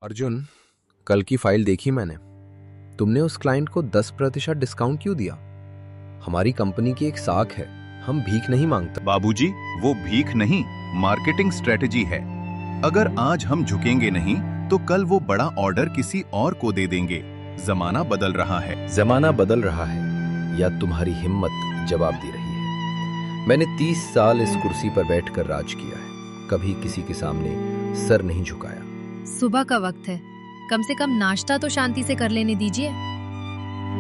अर्जुन, कल की फाइल देखी मैंने। तुमने उस क्लाइंट को 10% डिस्काउंट क्यों दिया? हमारी कंपनी की एक साख है, हम भीख नहीं मांगते। बाबूजी, वो भीख नहीं, मार्केटिंग स्ट्रेटजी है। अगर आज हम झुकेंगे नहीं तो कल वो बड़ा ऑर्डर किसी और को दे देंगे। जमाना बदल रहा है। जमाना बदल रहा है या तुम्हारी हिम्मत जवाब दे रही है? मैंने 30 साल इस कुर्सी पर बैठकर राज किया है, कभी किसी के सामने सर नहीं झुकाया। सुबह का वक्त है, कम से कम नाश्ता तो शांति से कर लेने दीजिए।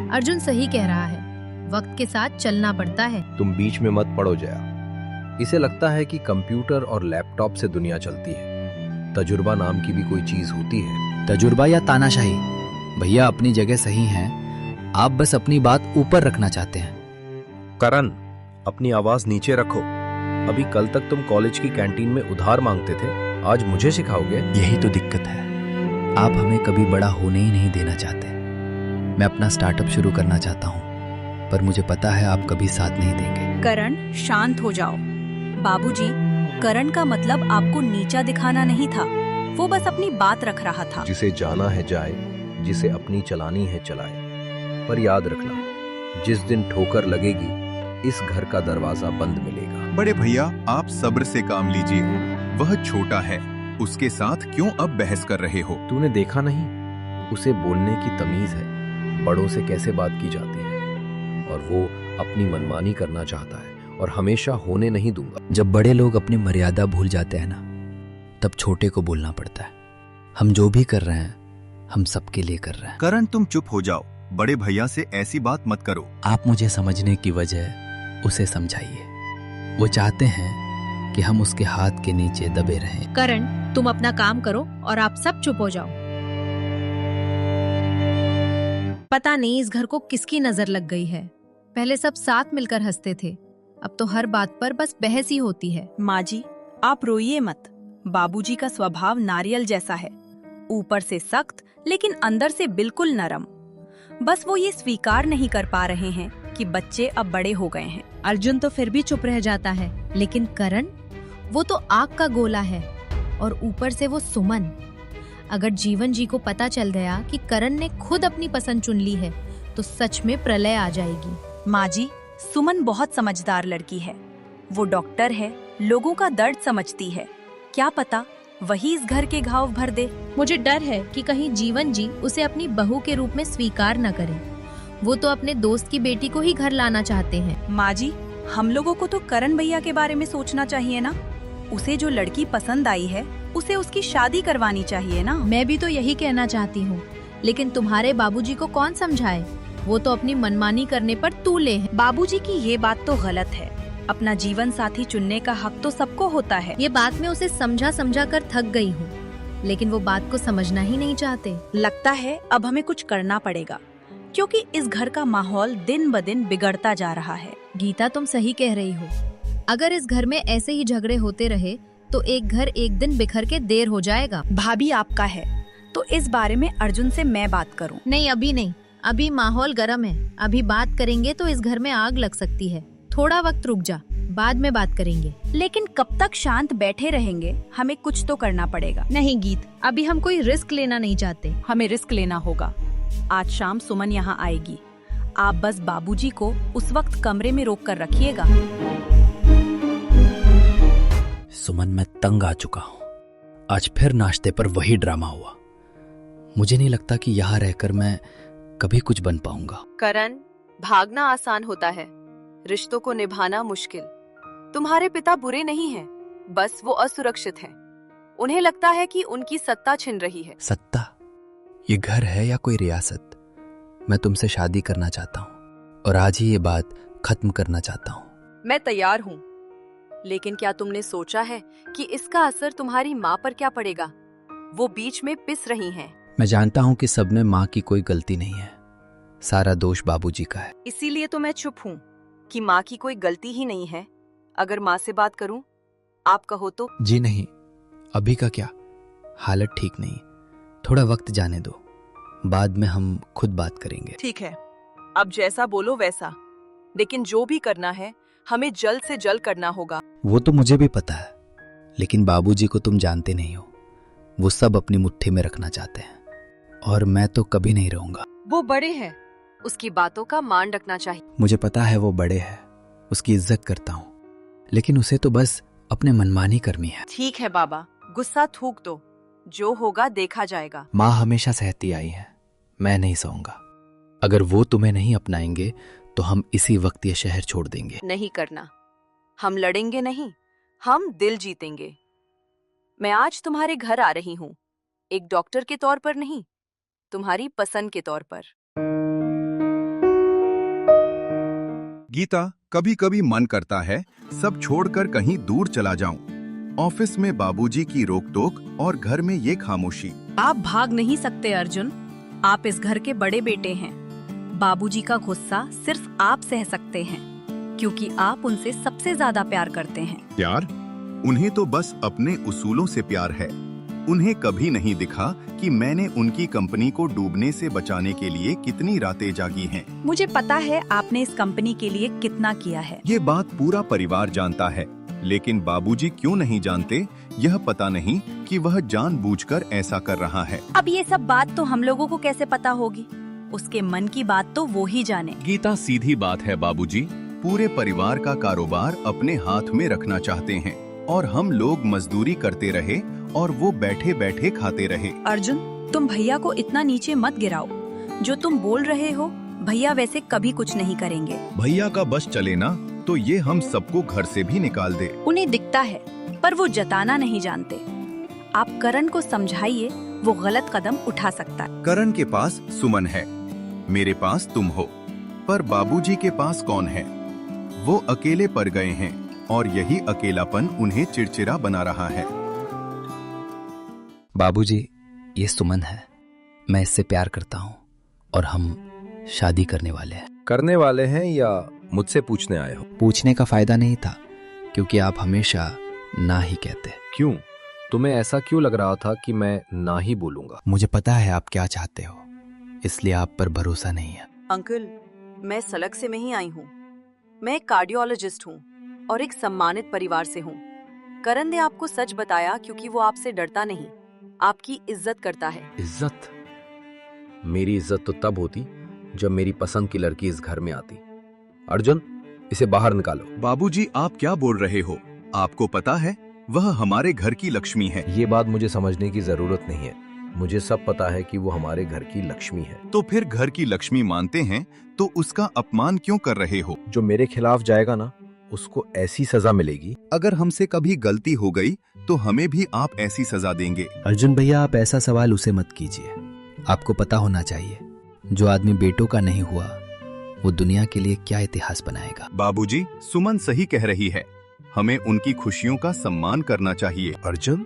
अर्जुन सही कह रहा है, वक्त के साथ चलना पड़ता है। तुम बीच में मत पड़ो जया। इसे लगता है कि कंप्यूटर और लैपटॉप से दुनिया चलती है। तजुर्बा नाम की भी कोई चीज होती है। तजुर्बा या तानाशाही? भैया अपनी जगह सही हैं, आप बस अपनी बात ऊपर रखना चाहते हैं। करण, अपनी आवाज नीचे रखो। अभी कल तक तुम कॉलेज की कैंटीन में उधार मांगते थे, आज मुझे सिखाओगे? यही तो दिक्कत है, आप हमें कभी बड़ा होने ही नहीं देना चाहते। मैं अपना स्टार्टअप शुरू करना चाहता हूँ, पर मुझे पता है आप कभी साथ नहीं देंगे। करण, शांत हो जाओ। बाबूजी, करण का मतलब आपको नीचा दिखाना नहीं था, वो बस अपनी बात रख रहा था। जिसे जाना है जाए, जिसे अपनी चलानी है चलाए। पर याद रखना, जिस दिन ठोकर लगेगी इस घर का दरवाजा बंद मिलेगा। बड़े भैया, आप सब्र से काम लीजिए। वह छोटा है, उसके साथ क्यों अब बहस कर रहे हो? तूने देखा नहीं, उसे बोलने की तमीज है, बड़ों से कैसे बात की जाती है। और वो अपनी मनमानी करना चाहता है और हमेशा होने नहीं दूंगा। जब बड़े लोग अपनी मर्यादा भूल जाते हैं ना, तब छोटे को बोलना पड़ता है। हम जो भी कर रहे हैं, हम सबके लिए कर रहे हैं। करण, तुम चुप हो जाओ। बड़े भैया से ऐसी बात मत करो। आप मुझे समझने की वजह उसे समझाइए। वो चाहते हैं कि हम उसके हाथ के नीचे दबे रहें। करण, तुम अपना काम करो और आप सब चुप हो जाओ। पता नहीं इस घर को किसकी नजर लग गई है। पहले सब साथ मिलकर हंसते थे, अब तो हर बात पर बस बहस ही होती है। माँ जी, आप रोइए मत। बाबूजी का स्वभाव नारियल जैसा है, ऊपर से सख्त लेकिन अंदर से बिल्कुल नरम। बस वो ये स्वीकार नहीं कर पा रहे हैं कि बच्चे अब बड़े हो गए हैं। अर्जुन तो फिर भी चुप रह जाता है, लेकिन करण, वो तो आग का गोला है और ऊपर से वो सुमन। अगर जीवन जी को पता चल गया कि करण ने खुद अपनी पसंद चुन ली है तो सच में प्रलय आ जाएगी। माँ जी, सुमन बहुत समझदार लड़की है। वो डॉक्टर है, लोगों का दर्द समझती है। क्या पता वही इस घर के घाव भर दे। मुझे डर है कि कहीं जीवन जी उसे अपनी बहू के रूप में स्वीकार न करें। वो तो अपने दोस्त की बेटी को ही घर लाना चाहते हैं। माँ जी, हम लोगों को तो करण भैया के बारे में सोचना चाहिए ना। उसे जो लड़की पसंद आई है, उसे उसकी शादी करवानी चाहिए ना। मैं भी तो यही कहना चाहती हूँ, लेकिन तुम्हारे बाबूजी को कौन समझाए? वो तो अपनी मनमानी करने पर तूले हैं। बाबूजी की ये बात तो गलत है। अपना जीवन साथी चुनने का हक तो सबको होता है। ये बात मैं उसे समझा कर थक गई हूँ, लेकिन वो बात को समझना ही नहीं चाहते। लगता है अब हमें कुछ करना पड़ेगा, क्योंकि इस घर का माहौल दिन ब दिन बिगड़ता जा रहा है। गीता, तुम सही कह रही हो। अगर इस घर में ऐसे ही झगड़े होते रहे तो एक घर एक दिन बिखर के देर हो जाएगा। भाभी आपका है तो इस बारे में अर्जुन से मैं बात करूं? नहीं, अभी नहीं। अभी माहौल गर्म है, अभी बात करेंगे तो इस घर में आग लग सकती है। थोड़ा वक्त रुक जा, बाद में बात करेंगे। लेकिन कब तक शांत बैठे रहेंगे? हमें कुछ तो करना पड़ेगा। नहीं गीत, अभी हम कोई रिस्क लेना नहीं चाहते। हमें रिस्क लेना होगा। आज शाम सुमन यहाँ आएगी, आप बस बाबूजी को उस वक्त कमरे में रोक कर रखिएगा। सुमन, मैं तंग आ चुका हूँ। आज फिर नाश्ते पर वही ड्रामा हुआ। मुझे नहीं लगता कि यहाँ रहकर मैं कभी कुछ बन पाऊंगा। करण, भागना आसान होता है, रिश्तों को निभाना मुश्किल। तुम्हारे पिता बुरे नहीं हैं, बस वो असुरक्षित हैं। उन्हें लगता है कि उनकी सत्ता छिन रही है। सत्ता? ये घर है या कोई रियासत? मैं तुमसे शादी करना चाहता हूँ और आज ही ये बात खत्म करना चाहता हूँ। मैं तैयार हूँ, लेकिन क्या तुमने सोचा है कि इसका असर तुम्हारी माँ पर क्या पड़ेगा? वो बीच में पिस रही हैं। मैं जानता हूँ कि सब में माँ की कोई गलती नहीं है, सारा दोष बाबूजी का है। इसीलिए तो मैं चुप हूँ कि माँ की कोई गलती ही नहीं है। अगर माँ से बात करूँ, आप कहो तो? जी नहीं, अभी का क्या, हालत ठीक नहीं, थोड़ा वक्त जाने दो, बाद में हम खुद बात करेंगे। ठीक है, अब जैसा बोलो वैसा, लेकिन जो भी करना है हमें जल्द से जल्द करना होगा। वो तो मुझे भी पता है, लेकिन बाबूजी को तुम जानते नहीं हो। वो सब अपनी मुट्ठी में रखना चाहते हैं, और मैं तो कभी नहीं रहूंगा। वो बड़े हैं, उसकी बातों का मान रखना चाहिए। मुझे पता है वो बड़े हैं, उसकी इज्जत करता हूँ, लेकिन उसे तो बस अपने मनमानी करनी है। ठीक है बाबा, गुस्सा थूक दो, जो होगा देखा जाएगा। माँ हमेशा सहती आई है, मैं नहीं सहूंगा। अगर वो तुम्हें नहीं अपनाएंगे तो हम इसी वक्त ये शहर छोड़ देंगे। नहीं करना, हम लड़ेंगे नहीं, हम दिल जीतेंगे। मैं आज तुम्हारे घर आ रही हूँ, एक डॉक्टर के तौर पर नहीं, तुम्हारी पसंद के तौर पर। गीता, कभी कभी मन करता है सब छोड़कर कहीं दूर चला जाऊं। ऑफिस में बाबूजी की रोक-टोक और घर में ये खामोशी। आप भाग नहीं सकते अर्जुन, आप इस घर के बड़े बेटे हैं। बाबूजी का गुस्सा सिर्फ आप सह सकते हैं, क्योंकि आप उनसे सबसे ज्यादा प्यार करते हैं। प्यार? उन्हें तो बस अपने उसूलों से प्यार है। उन्हें कभी नहीं दिखा कि मैंने उनकी कंपनी को डूबने से बचाने के लिए कितनी रातें जागी हैं। मुझे पता है आपने इस कंपनी के लिए कितना किया है। ये बात पूरा परिवार जानता है, लेकिन बाबूजी क्यों नहीं जानते, यह पता नहीं कि वह जानबूझकर ऐसा कर रहा है। अब ये सब बात तो हम लोगों को कैसे पता होगी? उसके मन की बात तो वो ही जाने। गीता, सीधी बात है बाबूजी, पूरे परिवार का कारोबार अपने हाथ में रखना चाहते हैं और हम लोग मजदूरी करते रहे और वो बैठे बैठे खाते रहे। अर्जुन, तुम भैया को इतना नीचे मत गिराओ। जो तुम बोल रहे हो, भैया वैसे कभी कुछ नहीं करेंगे। भैया का बस चले ना तो ये हम सबको घर से भी निकाल दे। उन्हें दिखता है, पर वो जताना नहीं जानते। आप करण को समझाइए, वो गलत कदम उठा सकता है। करण के पास सुमन है, मेरे पास तुम हो, पर बाबूजी के पास कौन है? वो अकेले पड़ गए हैं और यही अकेलापन उन्हें चिड़चिड़ा बना रहा है। बाबूजी, ये सुमन है, मैं इससे प्यार करता हूँ और हम शादी करने वाले हैं। करने वाले हैं या मुझसे पूछने आए हो? पूछने का फायदा नहीं था, क्योंकि आप हमेशा ना ही कहते। क्यों? तुम्हें ऐसा क्यों लग रहा था कि मैं ना ही बोलूंगा? मुझे पता है आप क्या चाहते हो, इसलिए आप पर भरोसा नहीं है। अंकल, मैं सलग से नहीं आई हूँ। मैं एक कार्डियोलॉजिस्ट हूँ और एक सम्मानित परिवार से हूँ। करण ने आपको सच बताया क्योंकि वो आपसे डरता नहीं, आपकी इज्जत करता है। इज्जत? मेरी इज्जत तो तब होती जब मेरी पसंद की लड़की इस घर में आती। अर्जुन, इसे बाहर निकालो। बाबूजी, आप क्या बोल रहे हो? आपको पता है वह हमारे घर की लक्ष्मी है। ये बात मुझे समझने की जरूरत नहीं है, मुझे सब पता है कि वो हमारे घर की लक्ष्मी है। तो फिर घर की लक्ष्मी मानते हैं तो उसका अपमान क्यों कर रहे हो? जो मेरे खिलाफ जाएगा ना, उसको ऐसी सजा मिलेगी। अगर हमसे कभी गलती हो गई तो हमें भी आप ऐसी सजा देंगे। अर्जुन भैया, आप ऐसा सवाल उसे मत कीजिए। आपको पता होना चाहिए, जो आदमी बेटों का नहीं हुआ वो दुनिया के लिए क्या इतिहास बनाएगा। बाबूजी, सुमन सही कह रही है, हमें उनकी खुशियों का सम्मान करना चाहिए। अर्जुन,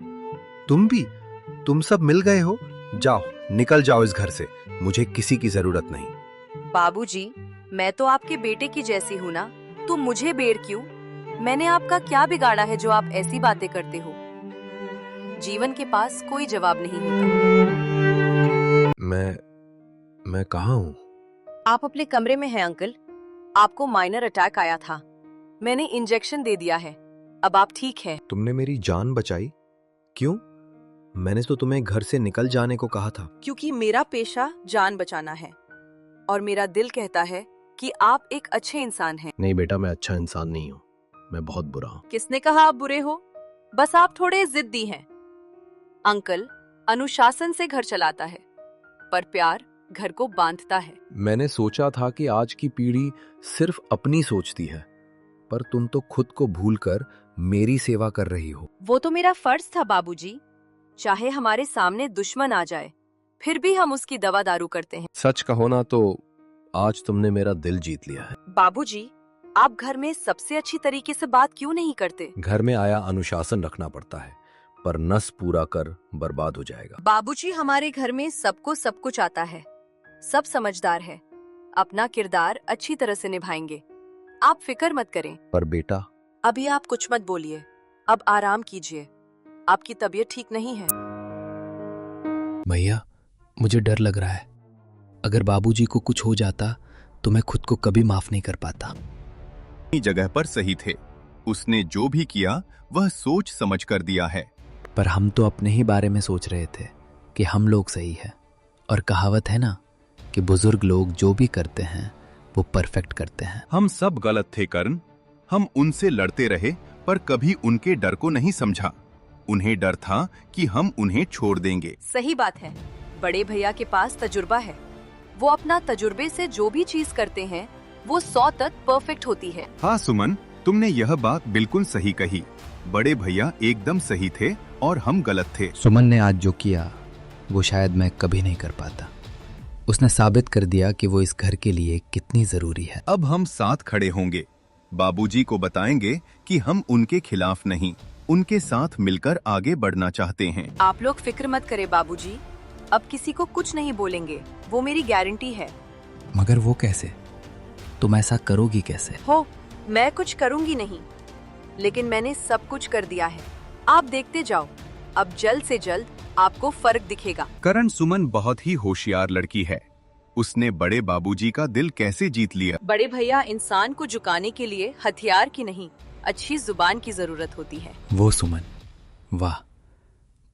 तुम सब मिल गए हो? जाओ, निकल जाओ इस घर से, मुझे किसी की जरूरत नहीं। बाबूजी, मैं तो आपके बेटे की जैसी हूँ ना, तो मुझे बेर क्यों? मैंने आपका क्या बिगाड़ा है जो आप ऐसी बातें करते हो? जीवन के पास कोई जवाब नहीं होता। मैं कहाँ हूँ? आप अपने कमरे में हैं अंकल। आपको माइनर अटैक आया था, मैंने इंजेक्शन दे दिया है, अब आप ठीक हैं। तुमने मेरी जान बचाई? क्यों? मैंने तो तुम्हें घर से निकल जाने को कहा था। क्योंकि मेरा पेशा जान बचाना है और मेरा दिल कहता है कि आप एक अच्छे इंसान हैं। नहीं बेटा, मैं अच्छा इंसान नहीं हूँ, मैं बहुत बुरा हूँ। किसने कहा आप बुरे हो? बस आप थोड़े जिद्दी हैं। अंकल अनुशासन से घर चलाता है, पर प्यार घर को बांधता है। मैंने सोचा था कि आज की पीढ़ी सिर्फ अपनी सोचती है, पर तुम तो खुद को भूलकर मेरी सेवा कर रही हो। वो तो मेरा फर्ज था बाबूजी, चाहे हमारे सामने दुश्मन आ जाए फिर भी हम उसकी दवा दारू करते हैं। सच कहो ना तो आज तुमने मेरा दिल जीत लिया है। बाबूजी, आप घर में सबसे अच्छी तरीके से बात क्यों नहीं करते? घर में आया अनुशासन रखना पड़ता है, पर नस पूरा कर बर्बाद हो जाएगा। बाबूजी, हमारे घर में सबको सब कुछ आता है, सब समझदार है, अपना किरदार अच्छी तरह से निभाएंगे, आप फिक्र मत करें। पर बेटा, अभी आप कुछ मत बोलिए, अब आराम कीजिए, आपकी तबीयत ठीक नहीं है। भैया, मुझे डर लग रहा है, अगर बाबूजी को कुछ हो जाता तो मैं खुद को कभी माफ नहीं कर पाता। अपनी जगह पर सही थे, उसने जो भी किया वह सोच समझ कर दिया है। पर हम तो अपने ही बारे में सोच रहे थे कि हम लोग सही है। और कहावत है ना कि बुजुर्ग लोग जो भी करते हैं वो परफेक्ट करते हैं। हम सब गलत थे कर्ण। हम उनसे लड़ते रहे पर कभी उनके डर को नहीं समझा। उन्हें डर था कि हम उन्हें छोड़ देंगे। सही बात है, बड़े भैया के पास तजुर्बा है। वो अपना तजुर्बे से जो भी चीज करते हैं वो 100 तक परफेक्ट होती है। हाँ सुमन, तुमने यह बात बिल्कुल सही कही। बड़े भैया एकदम सही थे और हम गलत थे। सुमन ने आज जो किया वो शायद मैं कभी नहीं कर पाता। उसने साबित कर दिया कि वो इस घर के लिए कितनी जरूरी है। अब हम साथ खड़े होंगे। बाबूजी को बताएंगे कि हम उनके खिलाफ नहीं, उनके साथ मिलकर आगे बढ़ना चाहते हैं। आप लोग फिक्र मत करें बाबूजी, अब किसी को कुछ नहीं बोलेंगे, वो मेरी गारंटी है। मगर वो कैसे? तुम ऐसा करोगी कैसे? हो, मैं कुछ करूंगी नहीं, लेकिन मैंने सब कुछ कर दिया है। आप देखते जाओ, अब जल्द से जल्द आपको फर्क दिखेगा। करण, सुमन बहुत ही होशियार लड़की है। उसने बड़े बाबूजी का दिल कैसे जीत लिया। बड़े भैया, इंसान को झुकाने के लिए हथियार की नहीं, अच्छी जुबान की जरूरत होती है। वो सुमन, वाह,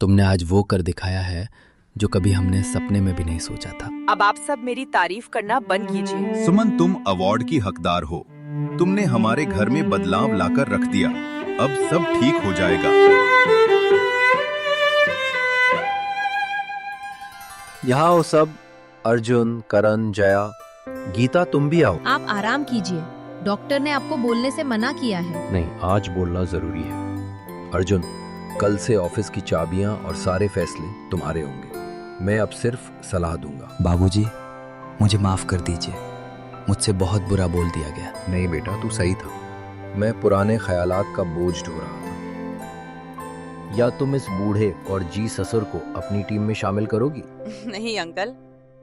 तुमने आज वो कर दिखाया है जो कभी हमने सपने में भी नहीं सोचा था। अब आप सब मेरी तारीफ करना बंद कीजिए। सुमन, तुम अवार्ड की हकदार हो। तुमने हमारे घर में बदलाव लाकर रख दिया। अब सब ठीक हो जाएगा। यहाँ हो सब। अर्जुन, करण, जया, गीता, तुम भी आओ। आप आराम कीजिए, डॉक्टर ने आपको बोलने से मना किया है। नहीं, आज बोलना जरूरी है। अर्जुन, कल से ऑफिस की चाबियां और सारे फैसले तुम्हारे होंगे। मैं अब सिर्फ सलाह दूंगा। बाबूजी, मुझे माफ कर दीजिए, मुझसे बहुत बुरा बोल दिया गया। नहीं बेटा, तू सही था। मैं पुराने ख्यालात का बोझ ढो रहा था। या तुम इस बूढ़े और जी ससुर को अपनी टीम में शामिल करोगी? नहीं अंकल,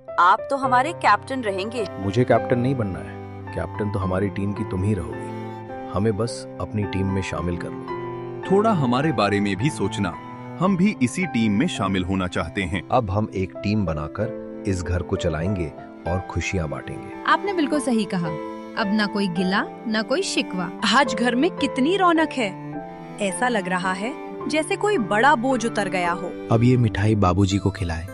आप तो हमारे कैप्टन रहेंगे। मुझे कैप्टन नहीं बनना है। कैप्टन तो हमारी टीम की तुम ही रहोगी। हमें बस अपनी टीम में शामिल कर लो। थोड़ा हमारे बारे में भी सोचना। हम भी इसी टीम में शामिल होना चाहते हैं। अब हम एक टीम बनाकर इस घर को चलाएंगे और खुशियां बांटेंगे। आपने बिल्कुल सही कहा। अब ना कोई गिला ना कोई शिकवा। आज घर में कितनी रौनक है। ऐसा लग रहा है जैसे कोई बड़ा बोझ उतर गया हो। अब ये मिठाई बाबूजी को खिलाए,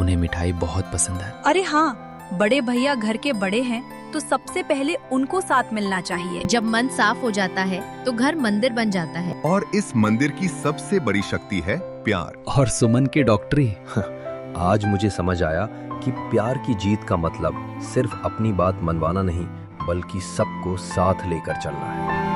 उन्हें मिठाई बहुत पसंद है। अरे हाँ, बड़े भैया घर के बड़े हैं तो सबसे पहले उनको साथ मिलना चाहिए। जब मन साफ हो जाता है तो घर मंदिर बन जाता है। और इस मंदिर की सबसे बड़ी शक्ति है प्यार। और सुमन की डॉक्टरी। आज मुझे समझ आया कि प्यार की जीत का मतलब सिर्फ अपनी बात मनवाना नहीं, बल्कि सबको साथ लेकर चलना है।